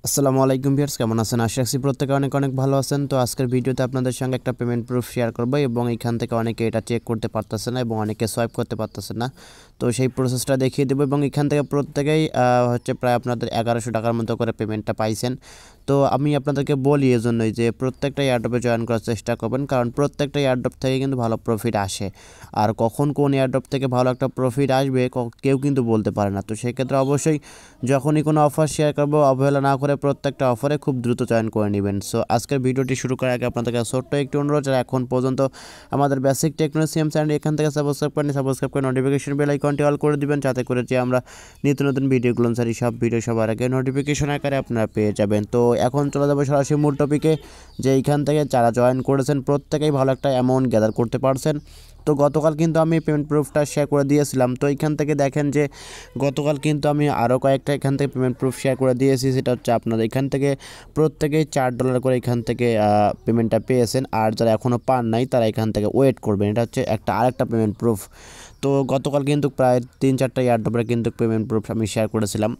আসসালামু আলাইকুম ভিউয়ার্স, কেমন আছেন? আশা রাখছি প্রত্যেকে অনেক অনেক ভালো আছেন। তো আজকের ভিডিওতে আপনাদের সঙ্গে একটা পেমেন্ট প্রুফ শেয়ার করব এবং এখান থেকে অনেকে এটা চেক করতে পারতেছে না এবং অনেকে সোয়াইপ করতে পারতেছে না। তো সেই প্রসেসটা দেখিয়ে দেবো এবং এখান থেকে প্রত্যেকেই প্রায় আপনাদের 1100 টাকার মতো করে পেমেন্টটা পাইছেন। তো আমি আপনাদেরকে বলি এজন্যই যে প্রত্যেকটা এয়ারড্রপে জয়েন করার চেষ্টা করবেন, কারণ প্রত্যেকটা এয়ারড্রপ থেকে কিন্তু ভালো প্রফিট আসে। আর কখন কোন এয়ারড্রপ থেকে ভালো একটা প্রফিট আসবে কেউ কিন্তু বলতে পারে না। তো সেক্ষেত্রে অবশ্যই যখনই কোনো অফার শেয়ার করবো অবহেলা না করে প্রত্যেকটা অফারে খুব দ্রুত জয়েন করে নেবেন। সো আজকের ভিডিওটি শুরু করার আগে আপনাদেরকে ছোট্ট একটু অনুরোধ, যারা এখন পর্যন্ত আমাদের বেসিক টেকনোলজি সিএম চ্যানেল এখান থেকে সাবস্ক্রাইব করে নোটিফিকেশন বেল আইকনটি অল করে দিবেন, যাতে করে যে আমরা নিত্য নতুন ভিডিওগুলো সারি সব ভিডিও সবার আগে নোটিফিকেশন আকারে আপনারা পেয়ে যাবেন। তো এখন চলে যাবো সরাসরি মূল টপিকে, যে এইখান থেকে যারা জয়েন করেছেন প্রত্যেকেই ভালো একটা অ্যামাউন্ট গ্যাদার করতে পারছেন। তো গতকাল কিন্তু আমি পেমেন্ট প্রুফটা শেয়ার করে দিয়েছিলাম। তো এখান থেকে দেখেন যে গতকাল কিন্তু আমি আরও কয়েকটা এখান থেকে পেমেন্ট প্রুফ শেয়ার করে দিয়েছি। সেটা হচ্ছে আপনারা এখান থেকে প্রত্যেকেই $4 করে এখান থেকে পেমেন্টটা পেয়েছেন। আর যারা এখনও পান নাই তারা এখান থেকে ওয়েট করবেন। এটা হচ্ছে আরেকটা পেমেন্ট প্রুফ। তো গতকাল কিন্তু প্রায় 3-4টা এয়ারড্রপের কিন্তু পেমেন্ট প্রুফ আমি শেয়ার করেছিলাম।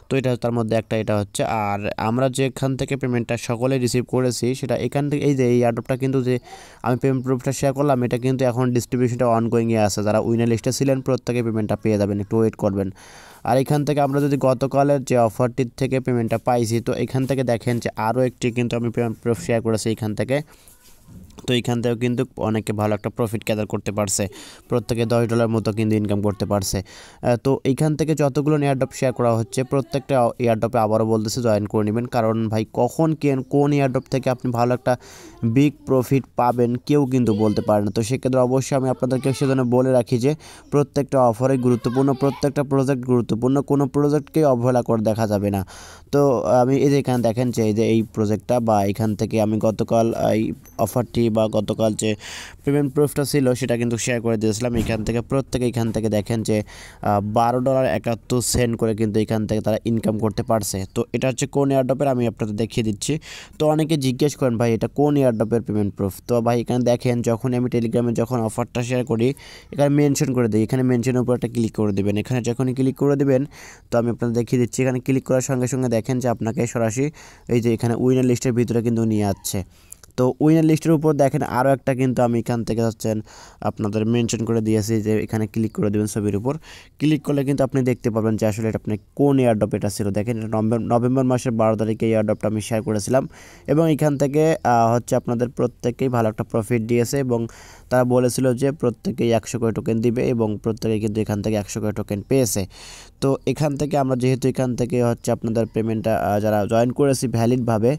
তো এটা তার মধ্যে একটা এটা হচ্ছে। আর আমরা যেখান থেকে পেমেন্টটা সকলে রিসিভ করেছি সেটা এখান থেকে এই যে এই এয়ারড্রপটা কিন্তু যে আমি পেমেন্ট প্রুফটা শেয়ার করলাম, এটা কিন্তু এখন ডিস্ট্রিবিউশনটা অনগোয়িংয়ে আছে। যারা উইনার লিস্টে ছিলেন প্রত্যেকে পেমেন্টটা পেয়ে যাবেন, একটু ওয়েট করবেন। আর এখান থেকে আমরা যদি গতকালের যে অফারটির থেকে পেমেন্টটা পাইছি, তো এখান থেকে দেখেন যে আরও একটি কিন্তু আমি পেমেন্ট প্রুফ শেয়ার করেছি এখান থেকে। তো এইখান থেকেও কিন্তু অনেকে ভালো একটা প্রফিট গ্যাদার করতে পারছে, প্রত্যেকে $10 মতো কিন্তু ইনকাম করতে পারছে। তো এইখান থেকে যতগুলো এয়ারড্রপ শেয়ার করা হচ্ছে প্রত্যেকটা এয়ারড্রপে আবারও বলতেছে জয়েন করে নেবেন, কারণ ভাই কখন কোন এয়ারড্রপ থেকে আপনি ভালো একটা বিগ প্রফিট পাবেন কেউ কিন্তু বলতে পারে না। তো সেক্ষেত্রে অবশ্যই আমি আপনাদেরকে সেজন্য বলে রাখি যে প্রত্যেকটা অফারে গুরুত্বপূর্ণ, প্রত্যেকটা প্রজেক্ট গুরুত্বপূর্ণ, কোনো প্রজেক্টকে অবহেলা করে দেখা যাবে না। তো আমি এই যে এখানে দেখেন যে এই প্রজেক্টটা বা এখান থেকে আমি গতকাল এই অফারটি বা গতকাল যে পেমেন্ট প্রুফটা ছিল সেটা কিন্তু শেয়ার করে দিয়েছিলাম। এখান থেকে প্রত্যেকে এখান থেকে দেখেন যে $12.71 করে কিন্তু এখান থেকে তারা ইনকাম করতে পারছে। তো এটা হচ্ছে কোন এয়ারড্রপের আমি আপনাদের দেখিয়ে দিচ্ছি। তো অনেকে জিজ্ঞেস করেন ভাই এটা কোন এয়ারড্রপের পেমেন্ট প্রুফ। তো ভাই এখানে দেখেন যখন আমি টেলিগ্রামে যখন অফারটা শেয়ার করি এখানে মেনশন করে দিই, এখানে মেনশনের উপর একটা ক্লিক করে দেবেন। এখানে যখনই ক্লিক করে দেবেন তো আমি আপনাদের দেখিয়ে দিচ্ছি, এখানে ক্লিক করার সঙ্গে সঙ্গে দেখেন যে আপনাকে সরাসরি এই যে এখানে উইনার লিস্টের ভিতরে কিন্তু নিয়ে আসছে। তো উইনার লিস্টের উপর দেখেন আরও একটা কিন্তু আমি এখান থেকে হচ্ছেন আপনাদের মেনশন করে দিয়েছি, যে এখানে ক্লিক করে দেবেন ছবির উপর। ক্লিক করলে কিন্তু আপনি দেখতে পাবেন যে আসলে এটা আপনি কোন এয়ারড্রপ এটা ছিল। দেখেন এটা নভেম্বর মাসের 12 তারিখে এয়ারড্রপটা আমি শেয়ার করেছিলাম এবং এখান থেকে হচ্ছে আপনাদের প্রত্যেকেই ভালো একটা প্রফিট দিয়েছে এবং তারা বলেছিল যে প্রত্যেকেই 100 করে টোকেন দিবে এবং প্রত্যেকেই কিন্তু এখান থেকে 100 করে টোকেন পেয়েছে। তো এখান থেকে আমরা যেহেতু এখান থেকে হচ্ছে আপনাদের পেমেন্টটা যারা জয়েন করেছি ভ্যালিডভাবে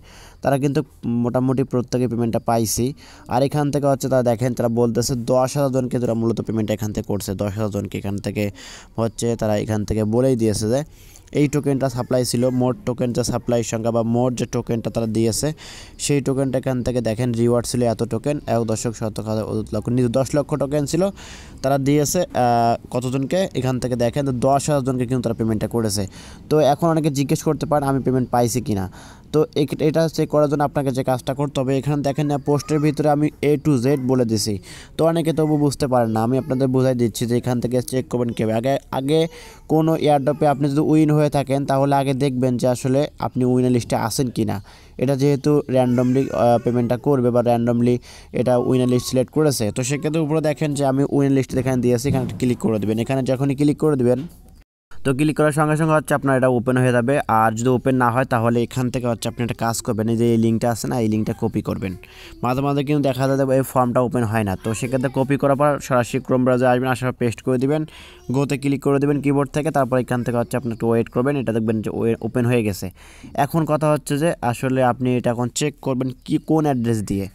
তারা কিন্তু মোটামুটি প্রত্যেকে পেমেন্টটা পাইছি। আর এখান থেকে হচ্ছে তারা দেখেন তারা বলতেছে 10,000 জনকে তারা মূলত পেমেন্টটা এখান থেকে করছে। 10,000 জনকে এখান থেকে হচ্ছে তারা এখান থেকে বলেই দিয়েছে যে এই টোকেনটা সাপ্লাই ছিল। মোট টোকেন যে সাপ্লাইয়ের সংখ্যা বা মোট যে টোকেনটা তারা দিয়েছে সেই টোকেনটা এখান থেকে দেখেন রিওয়ার্ড ছিল এত টোকেন, 10 লক্ষ টোকেন ছিল। তারা দিয়েছে কতজনকে এখান থেকে দেখেন 10,000 জনকে কিন্তু তারা পেমেন্টটা করেছে। তো এখন অনেকে জিজ্ঞেস করতে পারেন আমি পেমেন্ট পাইছি কিনা। তো এটা চেক করার জন্য আপনাকে যে কাজটা করতে হবে, এখানে দেখেন না পোস্টের ভিতরে আমি A to Z বলে দিছি। তো অনেকে তবু বুঝতে পারেন না, আমি আপনাদের বোঝাই দিচ্ছি যে এখান থেকে চেক করবেন কীভাবে। আগে কোনো এয়ারড্রপে আপনি যদি উইন হয়ে থাকেন তাহলে আগে দেখবেন যে আসলে আপনি উইনার লিস্টে আসেন কি না। এটা যেহেতু র্যান্ডমলি পেমেন্টটা করবে বা র্যান্ডমলি এটা উইনার লিস্ট সিলেক্ট করেছে, তো সেক্ষেত্রে উপরে দেখেন যে আমি উইনার লিস্ট এখানে দিয়েছি, এখানে ক্লিক করে দেবেন। এখানে যখনই ক্লিক করে দেবেন তো ক্লিক করার সঙ্গে সঙ্গে হচ্ছে আপনার এটা ওপেন হয়ে যাবে। আর যদি ওপেন না হয় তাহলে এখান থেকে হচ্ছে আপনি একটা কাজ করবেন, এই যে এই লিঙ্কটা আছে না এই লিঙ্কটা কপি করবেন। মাঝে মাঝে কিন্তু দেখা যায় এই ফর্মটা ওপেন হয় না, তো সেক্ষেত্রে কপি করার পর সরাসরি ক্রোম ব্রাউজারে আসবেন, আসার পর পেস্ট করে দিবেন, গোতে ক্লিক করে দেবেন কিবোর্ড থেকে। তারপর এখান থেকে হচ্ছে আপনি একটু ওয়েট করবেন, এটা দেখবেন যে ওপেন হয়ে গেছে। এখন কথা হচ্ছে যে আসলে আপনি এটা এখন চেক করবেন কোন অ্যাড্রেস দিয়ে।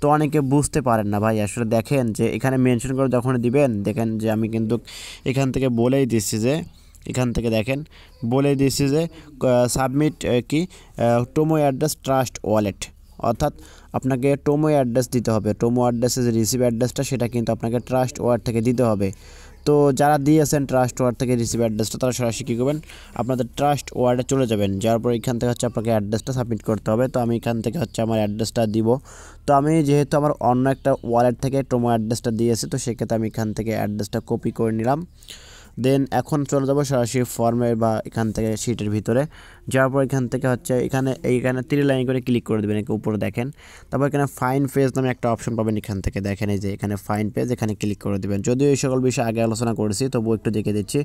তো অনেকে বুঝতে পারেন না ভাই, আসলে দেখেন যে এখানে মেনশন করে যখন দিবেন দেখেন যে আমি কিন্তু এখান থেকে বলেই দিচ্ছি যে এখান থেকে দেখেন বলে দিয়েছি যে সাবমিট কি টোমো অ্যাড্রেস ট্রাস্ট ওয়ালেট, অর্থাৎ আপনাকে টোমো অ্যাড্রেস দিতে হবে। টোমো অ্যাড্রেসে যে রিসিভ অ্যাড্রেসটা সেটা কিন্তু আপনাকে ট্রাস্ট ওয়ালেট থেকে দিতে হবে। তো যারা দিয়েছেন ট্রাস্ট ওয়ালেট থেকে রিসিভ অ্যাড্রেসটা তারা সরাসরি কী করবেন, আপনাদের ট্রাস্ট ওয়ালেটে চলে যাবেন। যাওয়ার পর এখান থেকে হচ্ছে আপনাকে অ্যাড্রেসটা সাবমিট করতে হবে। তো আমি এখান থেকে হচ্ছে আমার অ্যাড্রেসটা দিব। তো আমি যেহেতু আমার অন্য একটা ওয়ালেট থেকে টোমো অ্যাড্রেসটা দিয়েছি, তো সেক্ষেত্রে আমি এখান থেকে অ্যাড্রেসটা কপি করে নিলাম। দেন এখন চলে যাব সরাসরি ফর্মে বা এখান থেকে শিটের ভিতরে। যাওয়ার পর এখান থেকে হচ্ছে এইখানে 3 লাইন করে ক্লিক করে দেবেন, একে উপরে দেখেন। তারপর এখানে ফাইন পেজ নামে একটা অপশন পাবেন, এখান থেকে দেখেন এই যে এখানে ফাইন পেজ, এখানে ক্লিক করে দেবেন। যদিও এই সকল বিষয় আগে আলোচনা করেছি, তবুও একটু দেখে দিচ্ছি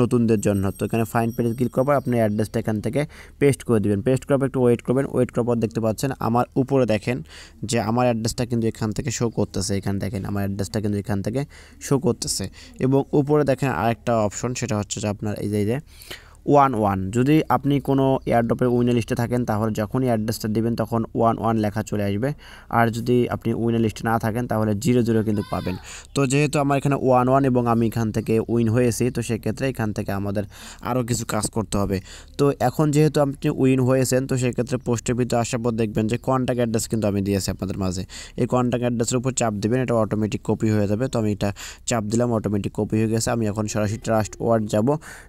নতুনদের জন্য। তো এখানে ফাইন পেজে ক্লিক করার পর আপনি অ্যাড্রেসটা এখান থেকে পেস্ট করে দেবেন। পেস্ট করার পর একটু ওয়েট করবেন। ওয়েট করার পর দেখতে পাচ্ছেন আমার উপরে দেখেন যে আমার অ্যাড্রেসটা কিন্তু এখান থেকে শো করতেছে। এখানে দেখেন আমার অ্যাড্রেসটা কিন্তু এখান থেকে শো করতেছে। এবং উপরে দেখেন আরেকটা অপশন, সেটা হচ্ছে যে আপনার এই যে 11 যদি আপনি কোনো এয়ারড্রপের উইনার লিস্টে থাকেন, তাহলে যখনই অ্যাড্রেসটা দেবেন তখন 11 লেখা চলে আসবে। আর যদি আপনি উইনার লিস্টে না থাকেন তাহলে 00 কিন্তু পাবেন। তো যেহেতু আমার এখানে 11 এবং আমি এখান থেকে উইন হয়েছি, তো সেক্ষেত্রে এখান থেকে আমাদের আরও কিছু কাজ করতে হবে। তো এখন যেহেতু আপনি উইন হয়েছেন, তো সেক্ষেত্রে পোস্টের ভিতরে আসার পর দেখবেন যে কন্ট্যাক্ট অ্যাড্রেস কিন্তু আমি দিয়েছি আপনাদের মাঝে। এই কন্ট্যাক্ট অ্যাড্রেসের উপর চাপ দেবেন, এটা অটোমেটিক কপি হয়ে যাবে। তো আমি এটা চাপ দিলাম, অটোমেটিক কপি হয়ে গেছে। আমি এখন সরাসরি ট্রাস্ট ওয়ার্ড যাব।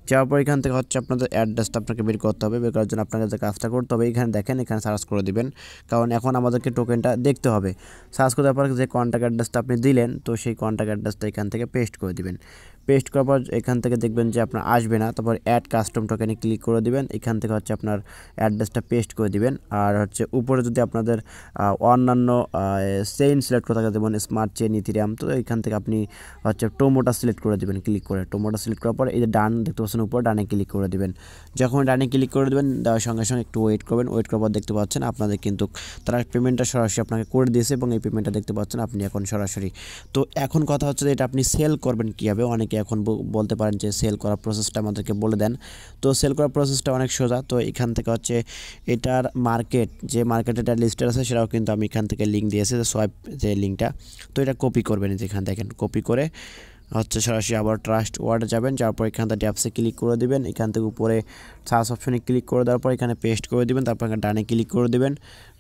যাওয়ার পর এখান থেকে হচ্ছে আপনাদের অ্যাড্রেসটা আপনাকে বের করতে হবে। বের করার জন্য আপনাকে যে কাজটা করতে হবে, এখানে দেখেন এখানে সার্চ করে দিবেন, কারণ এখন আমাদেরকে টোকেনটা দেখতে হবে। সার্চ করার পর যে কন্ট্যাক্ট অ্যাড্রেসটা আপনি দিলেন, তো সেই কন্ট্যাক্ট অ্যাড্রেসটা এখান থেকে পেস্ট করে দিবেন। পেস্ট করার পর এখান থেকে দেখবেন যে আপনার আসবে না। তারপর অ্যাড কাস্টম টোকেনে ক্লিক করে দিবেন। এখান থেকে হচ্ছে আপনার অ্যাড্রেসটা পেস্ট করে দিবেন। আর হচ্ছে উপরে যদি আপনাদের অন্যান্য চেইন সিলেক্ট করা থাকে, যেমন স্মার্ট চেইন, ইথিরিয়াম, তো এখান থেকে আপনি হচ্ছে টোমোটা সিলেক্ট করে দিবেন। ক্লিক করে টোমোটা সিলেক্ট করার পর এই যে ডান দেখতে পাচ্ছেন উপর, ডানে ক্লিক করে দিবেন। যখন ডানে ক্লিক করে দেবেন, দেওয়ার সঙ্গে সঙ্গে একটু ওয়েট করবেন। ওয়েট করার পর দেখতে পাচ্ছেন আপনাদের কিন্তু তারা পেমেন্টটা সরাসরি আপনাকে করে দিয়েছে এবং এই পেমেন্টটা দেখতে পাচ্ছেন আপনি এখন সরাসরি। তো এখন কথা হচ্ছে যে এটা আপনি সেল করবেন কীভাবে। অনেকে এখন বলতে পারেন যে সেল করার প্রসেসটা আমাদেরকে বলে দেন। তো সেল করার প্রসেসটা অনেক সোজা। তো এখান থেকে হচ্ছে এটার মার্কেট, যে মার্কেট এটা লিস্টেড আছে, সেটাও কিন্তু আমি এখান থেকে লিঙ্ক দিয়েছি, যে সোয়াইপ যে লিঙ্কটা। তো এটা কপি করবেন, যেখানে দেখেন কপি করে হচ্ছে সরাসরি আবার ট্রাস্ট ওয়ার্ডে যাবেন। যাওয়ার পর এখান থেকে ট্যাপসে ক্লিক করে দিবেন। এখান থেকে উপরে সার্চ অপশনে ক্লিক করে দেওয়ার পর এখানে পেস্ট করে দিবেন। তারপর এখানে ডানে ক্লিক করে দিবেন।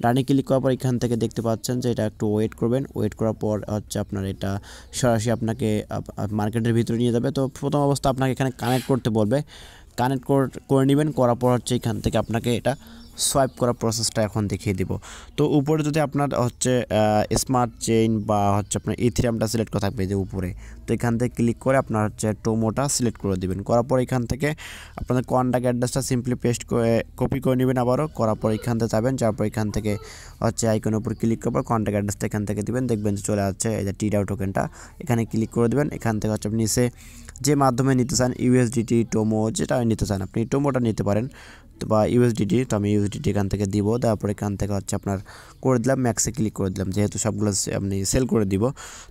ডানে ক্লিক করার পর এখান থেকে দেখতে পাচ্ছেন যে এটা একটু ওয়েট করবেন। ওয়েট করার পর হচ্ছে আপনার এটা সরাসরি আপনাকে মার্কেটের ভিতরে নিয়ে যাবে। তো প্রথম অবস্থা আপনাকে এখানে কানেক্ট করতে বলবে, কানেক্ট করে নেবেন। করার পর হচ্ছে এখান থেকে আপনাকে এটা সোয়াইপ করার প্রসেসটা এখন দেখিয়ে দিব। তো উপরে যদি আপনার হচ্ছে স্মার্ট চেইন বা হচ্ছে আপনার ইথিরিয়ামটা সিলেক্ট করা থাকবে যে উপরে, তো এখান থেকে ক্লিক করে আপনার হচ্ছে টোমোটা সিলেক্ট করে দিবেন। করার পর এখান থেকে আপনাদের কন্ট্যাক্ট অ্যাড্রেসটা সিম্পলি পেস্ট করে কপি করে নেবেন আবারও। করার পর এখান থেকে যাবেন, যাওয়ার পর এখান থেকে হচ্ছে আইকনের উপর ক্লিক করার পর কন্ট্যাক্ট অ্যাড্রেসটা এখান থেকে দিবেন। দেখবেন যে চলে আসছে এই যে টিডাও টোকেনটা, এখানে ক্লিক করে দেবেন। এখান থেকে হচ্ছে আপনি নিচে যে মাধ্যমে নিতে চান, ইউএসডিটি, টোমো, যেটা নিতে চান আপনি টোমোটা নিতে পারেন বা ইউএসডিটি। তো আমি ইউএসডিটি এখান থেকে দিব। তারপর এখান থেকে হচ্ছে আপনার করে দিলাম, ম্যাক্সে ক্লিক করে দিলাম, যেহেতু সবগুলো আপনি সেল করে দিব।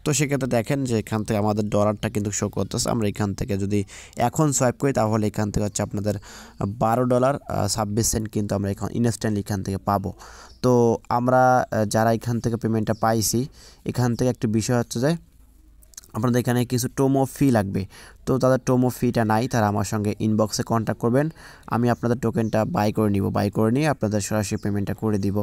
তো সেক্ষেত্রে দেখেন যে এখান থেকে আমাদের ডলারটা কিন্তু শো করতেছে। আমরা এখান থেকে যদি এখন সোয়াইপ করি, তাহলে এখান থেকে হচ্ছে আপনাদের $12.26 কিন্তু আমরা এখন ইনস্ট্যান্টলি এখান থেকে পাবো। তো আমরা যারা এখান থেকে পেমেন্টটা পাইছি, এখান থেকে একটা বিষয় হচ্ছে যে আপনাদের এখানে কিছু টোমো ফি লাগবে। তো তাদের টোমো ফিটা নাই, তারা আমার সঙ্গে ইনবক্সে কন্ট্যাক্ট করবেন। আমি আপনাদের টোকেনটা বাই করে নিব, বাই করে নিয়ে আপনাদের সরাসরি পেমেন্টটা করে দিব।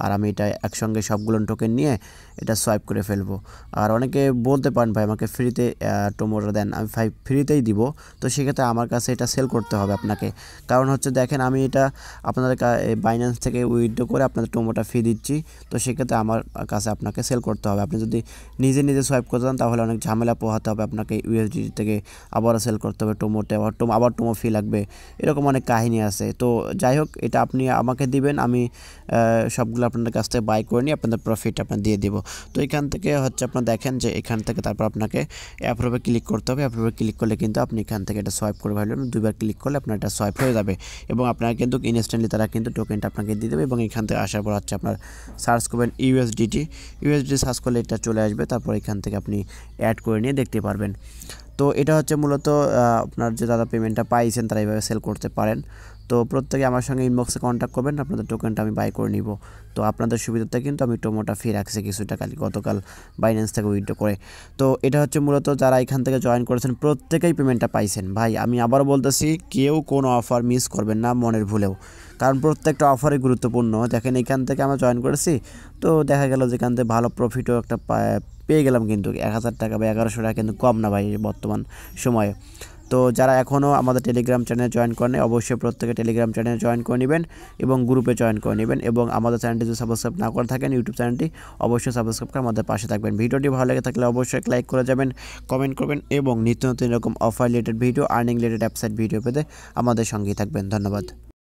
আর আমি এটা একসঙ্গে সবগুলো টোকেন নিয়ে এটা সোয়াইপ করে ফেলবো। আর অনেকে বলতে পারেন ভাই আমাকে ফ্রিতে টোমোটা দেন, আমি ভাই ফ্রিতেই দিব। তো সেক্ষেত্রে আমার কাছে এটা সেল করতে হবে আপনাকে, কারণ হচ্ছে দেখেন আমি এটা আপনাদের বাইন্যান্স থেকে উইথড্র করে আপনাদের টোমোটা ফি দিচ্ছি। তো সেক্ষেত্রে আমার কাছে আপনাকে সেল করতে হবে। আপনি যদি নিজে নিজে সোয়াইপ করতে চান তাহলে অনেক ঝামেলা পোহাতে হবে আপনাকে, ইউএসডি থেকে আবারও সেল করতে হবে টোমোতে, আবার টোমো ফি লাগবে, এরকম অনেক কাহিনী আছে। তো যাই হোক, এটা আপনি আমাকে দিবেন, আমি সবগুলো আপনাদের কাছ থেকে বাই করে নিয়ে আপনাদের প্রফিট আপনার দিয়ে দিব। তো এখান থেকে হচ্ছে আপনার দেখেন যে এখান থেকে তারপর আপনাকে অ্যাপ্রুভে ক্লিক করতে হবে। অ্যাপ্রুভে ক্লিক করলে কিন্তু আপনি এখান থেকে এটা সোয়াইপ করে ফেলবেন। 2বার ক্লিক করলে আপনার এটা সোয়াইপ হয়ে যাবে এবং আপনার কিন্তু ইনস্ট্যান্টলি তারা কিন্তু টোকেনটা আপনাকে দিয়ে দেবে। এবং এখান থেকে আসার পর হচ্ছে আপনার সার্চ করবেন ইউএসডিটি সার্চ করলে এটা চলে আসবে। তারপর এখান থেকে আপনি অ্যাড করে নিয়ে দেখতে পারবেন। তো এটা হচ্ছে মূলত আপনার যে দাদা পেমেন্টটা পাইছেন তারা এইভাবে সেল করতে পারেন। তো প্রত্যেকে আমার সঙ্গে ইনবক্সে কন্ট্যাক্ট করবেন, আপনাদের টোকেনটা আমি বাই করে নিব। তো আপনাদের সুবিধাতে কিন্তু আমি টোমোটা ফি রাখছি কিছুটা গতকাল বাইন্যান্স থেকে উইথড্র করে। তো এটা হচ্ছে মূলত যারা এখান থেকে জয়েন করেছেন প্রত্যেকেই পেমেন্টটা পাইছেন। ভাই আমি আবার বলতেছি, কেউ কোনো অফার মিস করবেন না মনের ভুলেও, কারণ প্রত্যেকটা অফারই গুরুত্বপূর্ণ। দেখেন এখান থেকে আমরা জয়েন করেছি, তো দেখা গেল যেখান থেকে ভালো প্রফিটও একটা পেয়ে গেলাম, কিন্তু 1000 টাকা বা 1100 টাকা কিন্তু কম না ভাই বর্তমান সময়ে। তো যারা এখনও আমাদের টেলিগ্রাম চ্যানেলে জয়েন করেন, অবশ্যই প্রত্যেকে টেলিগ্রাম চ্যানেলে জয়েন করে নেবেন এবং গ্রুপে জয়েন করে নেবেন। এবং আমাদের চ্যানেলটি যদি সাবস্ক্রাইব না করে থাকেন, ইউটিউব চ্যানেলটি অবশ্যই সাবস্ক্রাইব করে আমাদের পাশে থাকবেন। ভিডিওটি ভালো লেগে থাকলে অবশ্যই লাইক করে যাবেন, কমেন্ট করবেন এবং নিত্য নতুন এরকম offer related video, earning related অ্যাপসাইট video পেতে আমাদের সঙ্গেই থাকবেন। ধন্যবাদ।